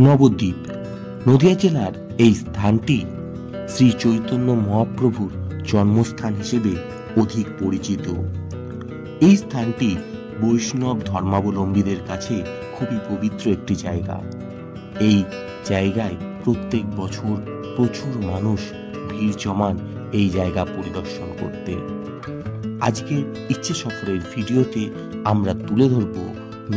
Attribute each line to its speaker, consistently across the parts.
Speaker 1: নবদ্বীপ নদিয়া জেলার এই স্থানটি শ্রী চৈতন্য মহাপ্রভুর জন্মস্থান হিসেবে অধিক পরিচিত। এই স্থানটি বৈষ্ণব ধর্মাবলম্বীদের কাছে খুবই পবিত্র একটি জায়গা। এই জায়গায় প্রত্যেক বছর প্রচুর মানুষ ভিড় জমান এই জায়গা পরিদর্শন করতে। আজকের ইচ্ছে সফরের ভিডিওতে আমরা তুলে ধরব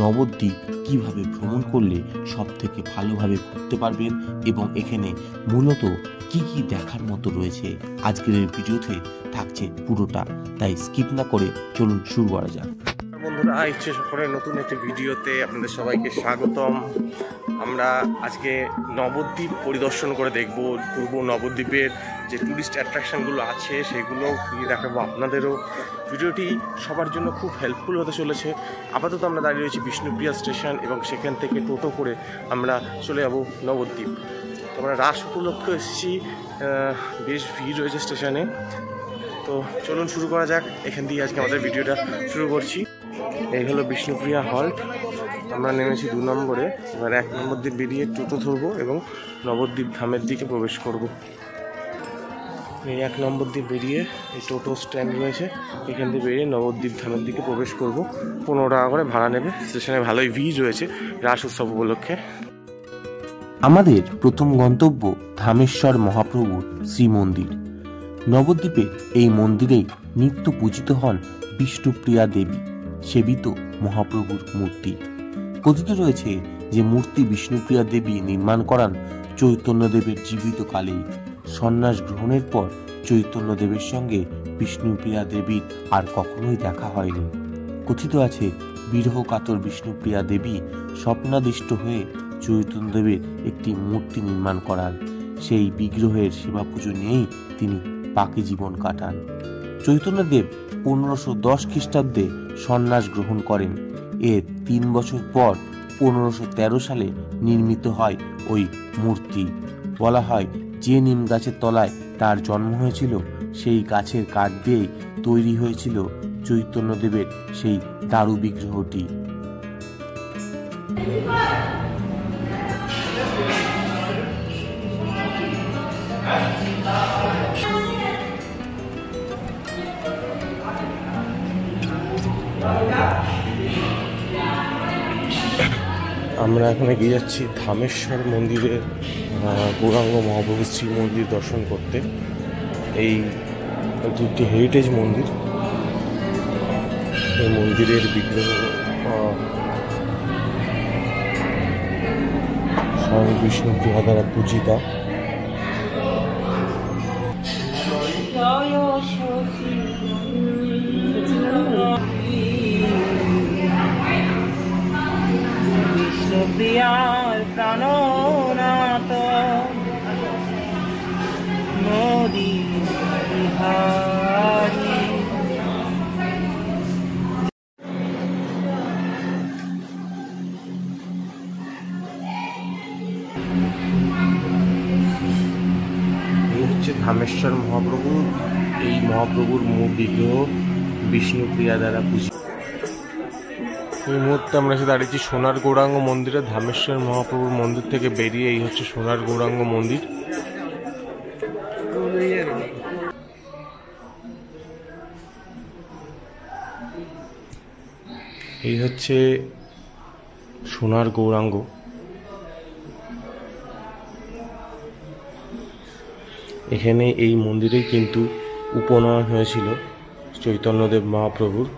Speaker 1: নবদ্বীপ কিভাবে ভ্রমণ করলে সব থেকে ভালোভাবে ঘুরতে পারবেন এবং এখানে মূলত কি কি দেখার মতো রয়েছে। আজকের এই ভিডিওতে থাকছে পুরোটা, তাই স্কিপ না করে চলুন শুরু করা যাক।
Speaker 2: বন্ধুরা, ইচ্ছে সফরের নতুন একটি ভিডিওতে আপনাদের সবাইকে স্বাগতম। আমরা আজকে নবদ্বীপ পরিদর্শন করে ঘুরবো। নবদ্বীপের যে ট্যুরিস্ট অ্যাট্রাকশনগুলো আছে সেগুলো দেখাবো আপনাদেরও। ভিডিওটি সবার জন্য খুব হেল্পফুল হতে চলেছে। আপাতত আমরা দাঁড়িয়ে রয়েছি বিষ্ণুপ্রিয়া স্টেশন এবং সেখান থেকে টোটো করে আমরা চলে যাব নবদ্বীপ। আমরা রাস উপলক্ষে এসেছি, বেশ ভিড় রয়েছে স্টেশনে। তো চলুন শুরু করা যাক। এখান দিয়ে আজকে আমাদের ভিডিওটা শুরু করছি। এই হলো বিষ্ণুপ্রিয়া হল্ট। আমরা নেমেছি 2 নম্বরে। এবার 1 নম্বর দিয়ে বেরিয়ে টোটো ধরবো এবং নবদ্বীপ ধামের দিকে প্রবেশ করব। এই 1 নম্বর দিয়ে বেরিয়ে এই টোটো স্ট্যান্ড রয়েছে, এখান দিয়ে বেরিয়ে নবদ্বীপ ধামের দিকে প্রবেশ করব। 15 টাকা করে ভাড়া নেবে। স্টেশনে ভালোই ভিড় রয়েছে রাস উৎসব উপলক্ষে।
Speaker 1: আমাদের প্রথম গন্তব্য ধামেশ্বর মহাপ্রভুর শ্রীমন্দির। নবদ্বীপের এই মন্দিরেই নিত্য পূজিত হন বিষ্ণুপ্রিয়া দেবী সেবিত মহাপ্রভুর মূর্তি। কথিত রয়েছে যে মূর্তি বিষ্ণুপ্রিয়া দেবী নির্মাণ করান চৈতন্যদেবের জীবিত কালেই। সন্ন্যাস গ্রহণের পর চৈতন্যদেবের সঙ্গে বিষ্ণুপ্রিয়া দেবীর আর কখনোই দেখা হয়নি। কথিত আছে বিরহ কাতর বিষ্ণুপ্রিয়া দেবী স্বপ্নাদিষ্ট হয়ে চৈতন্যদেবের একটি মূর্তি নির্মাণ করান। সেই বিগ্রহের সেবা পুজো নিয়েই তিনি বাকি জীবন কাটান। চৈতন্যদেব 1510 খ্রিস্টাব্দে সন্ন্যাস গ্রহণ করেন। এর 3 বছর পর 1513 সালে নির্মিত হয় ওই মূর্তি। বলা হয় যে নিম গাছের তলায় তার জন্ম হয়েছিল সেই গাছের কাঠ দিয়েই তৈরি হয়েছিল চৈতন্যদেবের সেই দারু বিগ্রহটি।
Speaker 2: আমরা এখন এগিয়ে যাচ্ছি ধামেশ্বর মন্দিরে, গৌরাঙ্গ মহাপ্রভুর শ্রী মন্দির দর্শন করতে। এই দুটি হেরিটেজ মন্দির। এই মন্দিরের বিগ্রহ স্বয়ং বিষ্ণুপ্রিয়া দ্বারা পূজিতা।
Speaker 3: প্রিয়ার প্রাণনাথ নদী বিহারী।
Speaker 2: এই হচ্ছে ধামেশ্বর মহাপ্রভু। এই মহাপ্রভুর মূল বিগ্রহ বিষ্ণুপ্রিয়া দ্বারা পূজিত। এই মুহূর্তে আমরা এসে দাঁড়িয়েছি সোনার গৌরাঙ্গ মন্দিরে। ধামেশ্বর মহাপ্রভুর মন্দির থেকে বেরিয়ে এই হচ্ছে সোনার গৌরাঙ্গ মন্দির। এই হচ্ছে সোনার গৌরাঙ্গ। এখানে এই মন্দিরেই কিন্তু উপনয়ন হয়েছিল চৈতন্যদেব মহাপ্রভুর।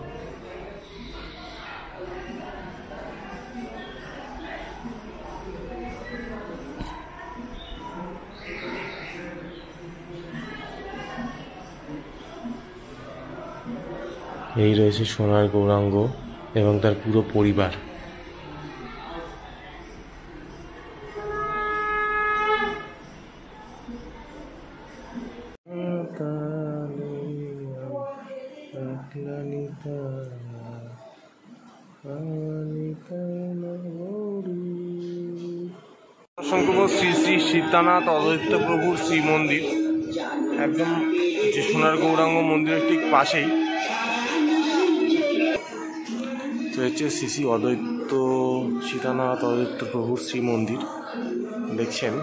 Speaker 2: এই রয়েছে সোনার গৌরাঙ্গ এবং তার পুরো পরিবার। শ্রী শ্রী সীতানাথ অদ্বৈত প্রভুর শ্রী মন্দির একদম যে সোনার গৌরাঙ্গ মন্দিরের ঠিক পাশেই। তো হচ্ছে শ্রী শ্রী অদ্বৈত সীতানাথ অদ্বৈত প্রভুর শ্রী মন্দির দেখছেন,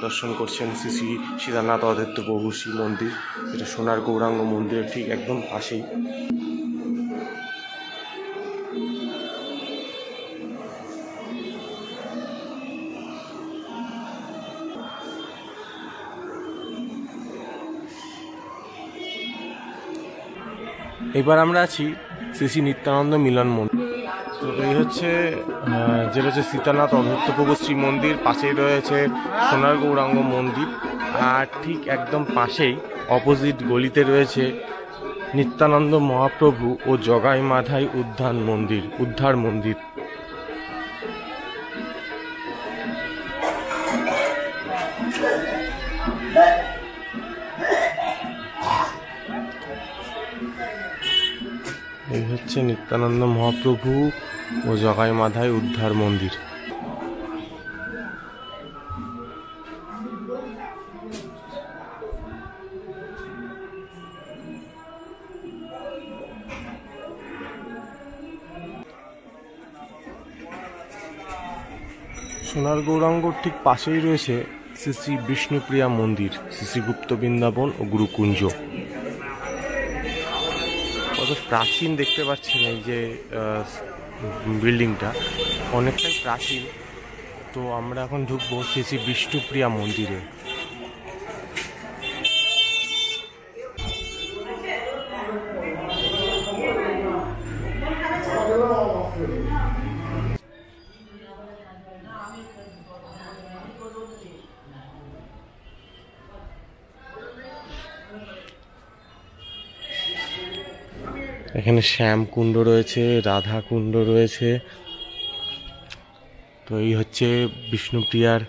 Speaker 2: দর্শন করছেন শ্রী শ্রী সীতানাথ অদ্বৈত প্রভুর শ্রী মন্দির, এটা সোনার গৌরাঙ্গ মন্দিরের ঠিক একদম পাশেই। এবার আমরা আছি শ্রী শ্রী নিত্যানন্দ মিলন মন্দির। তো এই হচ্ছে যেটা হচ্ছে সীতানাথ অদ্বৈত প্রভু শ্রী মন্দির, পাশেই রয়েছে সোনার গৌরাঙ্গ মন্দির, আর ঠিক একদম পাশেই অপোজিট গলিতে রয়েছে নিত্যানন্দ মহাপ্রভু ও জগাই মাধাই উদ্ধার মন্দির। এই হচ্ছে নিত্যানন্দ মহাপ্রভু ও জগাই মাধাই উদ্ধার মন্দির। সোনার গৌরাঙ্গর ঠিক পাশেই রয়েছে শ্রী শ্রী বিষ্ণুপ্রিয়া মন্দির, শ্রী শ্রী গুপ্ত বৃন্দাবন ও গুরুকুঞ্জ। কত প্রাচীন দেখতে পাচ্ছেন, এই যে বিল্ডিংটা অনেকটাই প্রাচীন। তো আমরা এখন ঢুকবো শ্রী শ্রী বিষ্ণুপ্রিয়া মন্দিরে। এখানে শ্যামকুণ্ড রয়েছে, রাধা কুণ্ড রয়েছে। তো এই হচ্ছে বিষ্ণুপ্রিয়ার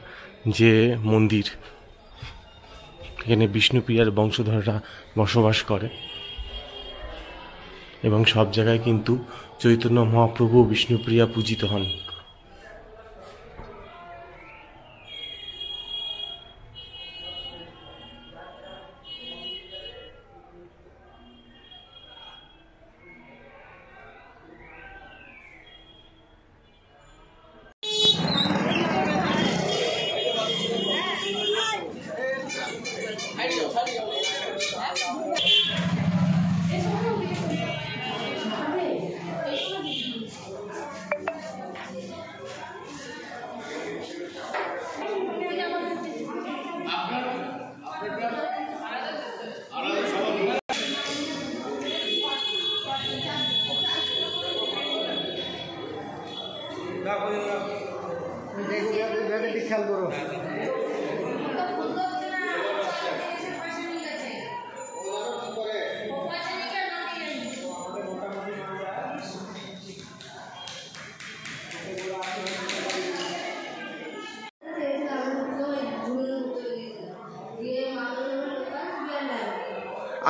Speaker 2: যে মন্দির, এখানে বিষ্ণুপ্রিয়ার বংশধররা বসবাস করে এবং সব জায়গায় কিন্তু চৈতন্য মহাপ্রভু বিষ্ণুপ্রিয়া পূজিত হন।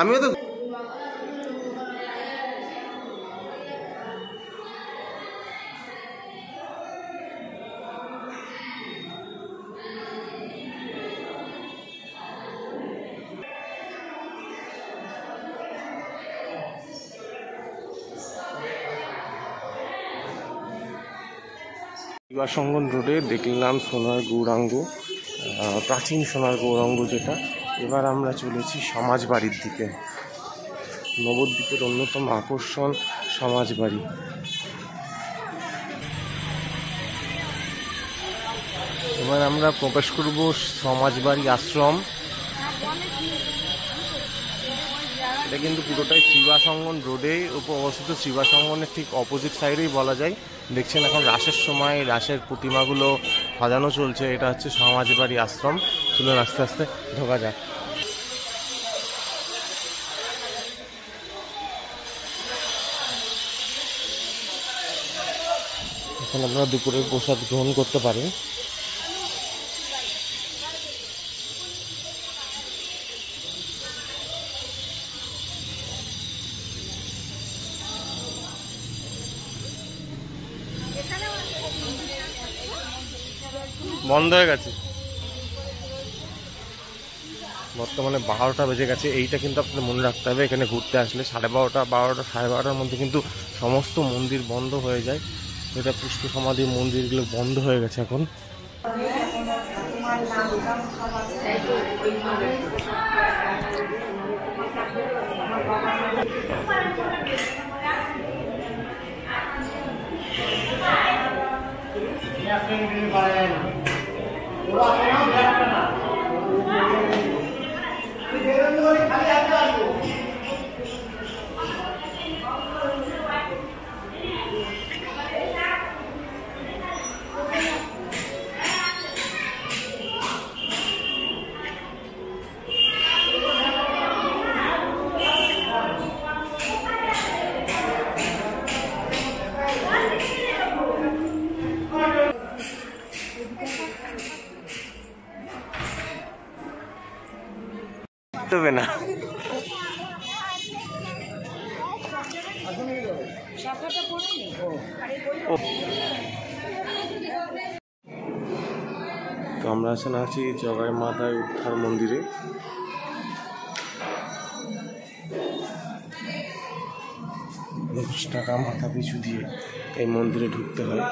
Speaker 2: আমিও তো শিবাসঙ্গন রোডে দেখলাম সোনার গৌরাঙ্গ, প্রাচীন সোনার গৌরাঙ্গ যেটা। এবার আমরা চলেছি সমাজবাড়ির দিকে। নবদ্বীপের অন্যতম আকর্ষণ সমাজবাড়ি। এবার আমরা প্রবেশ করব সমাজবাড়ি আশ্রম। এটা কিন্তু পুরোটাই শিবাসঙ্গন রোডে অবস্থিত, শিবাসঙ্গনের ঠিক অপোজিট সাইডেই বলা যায়। দেখছেন এখন রাসের সময় রাসের প্রতিমাগুলো সাজানো চলছে। এটা হচ্ছে সমাজবাড়ি আশ্রম। চলুন আস্তে আস্তে ঢোকা যাক। এখন আপনারা দুপুরের প্রসাদ গ্রহণ করতে পারেন। বন্ধ হয়ে গেছে, বর্তমানে 12টা বেজে গেছে। এইটা কিন্তু আপনাদের মনে রাখতে হবে, এখানে ঘুরতে আসলে 12:30 12টা 12:30টার মধ্যে কিন্তু সমস্ত মন্দির বন্ধ হয়ে যায়। এটা পুষ্প সমাধি মন্দিরগুলো বন্ধ হয়ে গেছে এখন। তবে না তো আমরা এখন আছি জগাই মাতায় উদ্ধার মন্দিরে। 10 টাকা মাথা পিছু দিয়ে এই মন্দিরে ঢুকতে হয়।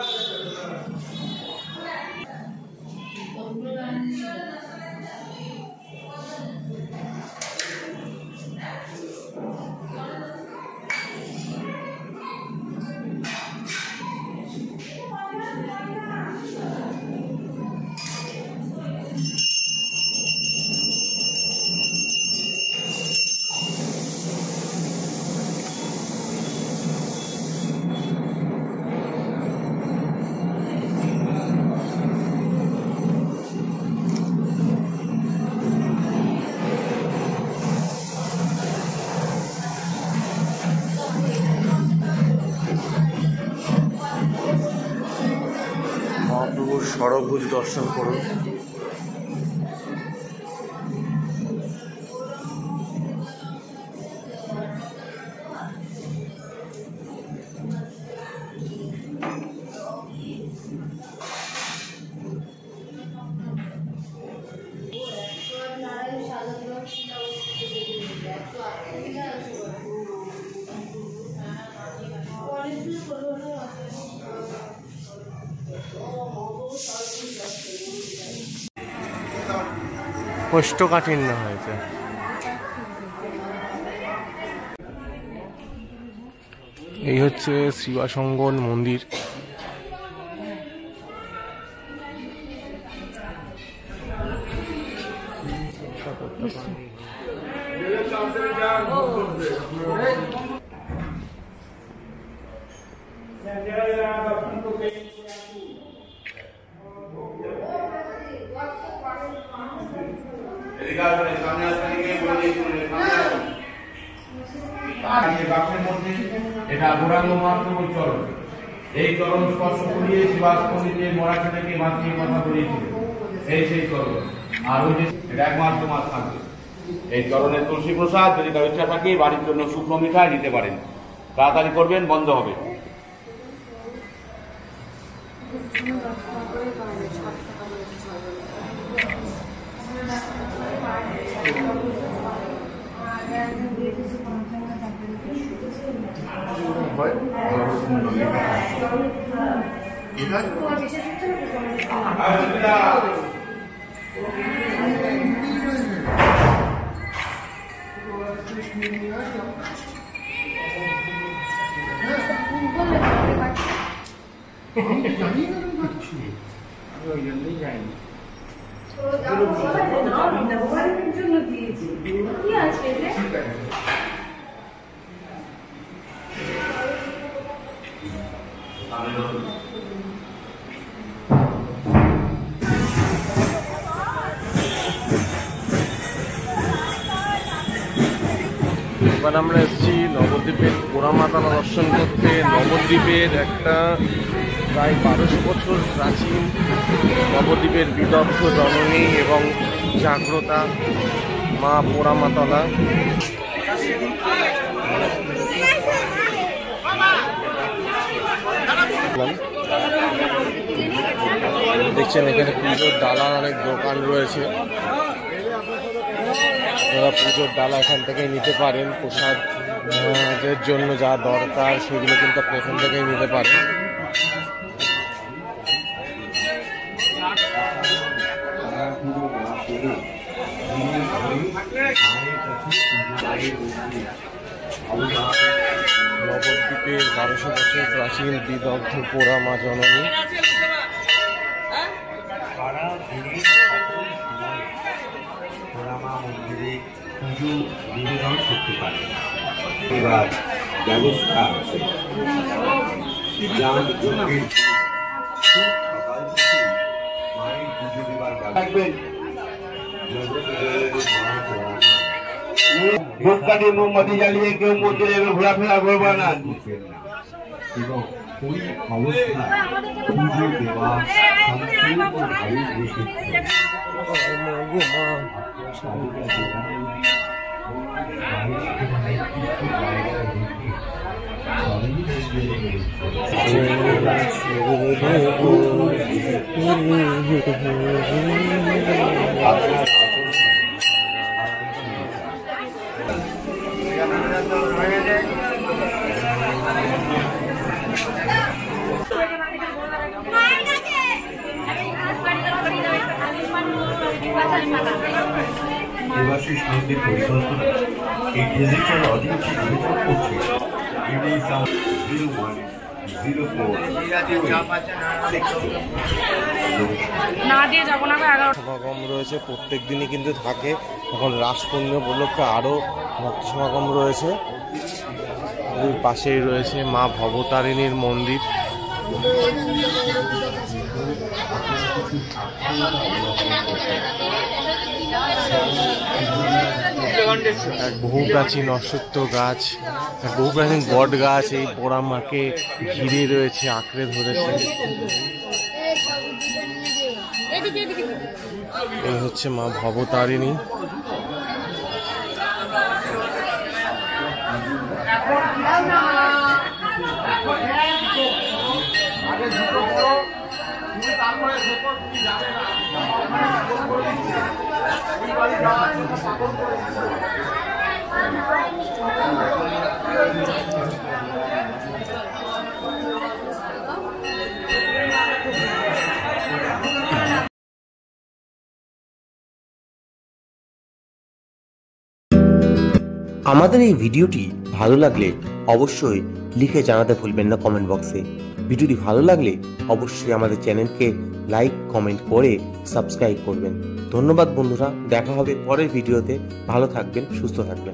Speaker 2: মহাপ্রভুর ষড়ভুজ দর্শন করুন। কোষ্ঠকাঠিন্য হয়েছে। এই হচ্ছে শিবাসঙ্গন মন্দির।
Speaker 4: এটা গৌরাঙ্গ মহাপ্রভুর চরণ। এই চরণ স্পর্শ করিয়ে শিবাস্পন্দিতে মরাঠি থেকে বাঁচিয়ে কথা বলিয়েছিল, সেই চরণ। আর ওই যে এটা 1 মাস 2 মাস থাকবে এই চরণের তুলসী প্রসাদ। যদি কারো ইচ্ছা থাকে বাড়ির জন্য শুকনো মিঠাই নিতে পারেন, তাড়াতাড়ি করবেন, বন্ধ হবে।
Speaker 2: এবার আমরা এসেছি নবদ্বীপের পোড়ামাতলা দর্শন করতে। নবদ্বীপের একটা প্রায় 1200 বছর প্রাচীন নবদ্বীপের বিদগ্ধ জননী এবং জাগ্রতা মা পোড়ামাতলা। দেখছেন এখানে পুজোর ডালার অনেক দোকান রয়েছে, আপনারা পুজোর ডালা এখান থেকে নিতে পারেন। প্রসাদের জন্য যা দরকার সেগুলো কিন্তু আপনি এখান থেকেই নিতে পারেন। নবদ্বীপের 1200 বছর প্রাচীন বিদগ্ধ পোড়া মা জননী।
Speaker 5: পুজো নিবেদন করতে পারে। এবার ব্যবস্থা আছে মায়ের পুজো দেবার ধূপকাঠি মোমবাতি জ্বালিয়ে কেউ মন্দিরে ঘোরাফেরা করবে না এবং ওই অবস্থায় পুজো দেওয়া দেবাশিস মন্দির পরিকল্পনা এই ডিজিটাল অডিয়েন্স নিবেদন করছে
Speaker 2: সমাগম রয়েছে, প্রত্যেক দিনই কিন্তু থাকে। এখন রাস পূর্ণিমা উপলক্ষে আরও ভক্ত সমাগম রয়েছে। ওই পাশেই রয়েছে মা ভবতারিণীর মন্দির। এক বহু প্রাচীন অশ্বত্থ গাছ, এক বহু প্রাচীন বট গাছ এই পোড়া মাকে ঘিরে রয়েছে, আঁকড়ে ধরেছে। এই হচ্ছে মা ভবতারিণী।
Speaker 1: আমাদের এই ভিডিওটি ভালো লাগলে অবশ্যই লিখে জানাতে ভুলবেন না কমেন্ট বক্সে। ভিডিওটি ভালো লাগলে অবশ্যই আমাদের চ্যানেলকে লাইক কমেন্ট করে সাবস্ক্রাইব করবেন। ধন্যবাদ বন্ধুরা, দেখা হবে পরের ভিডিওতে। ভালো থাকবেন, সুস্থ থাকবেন।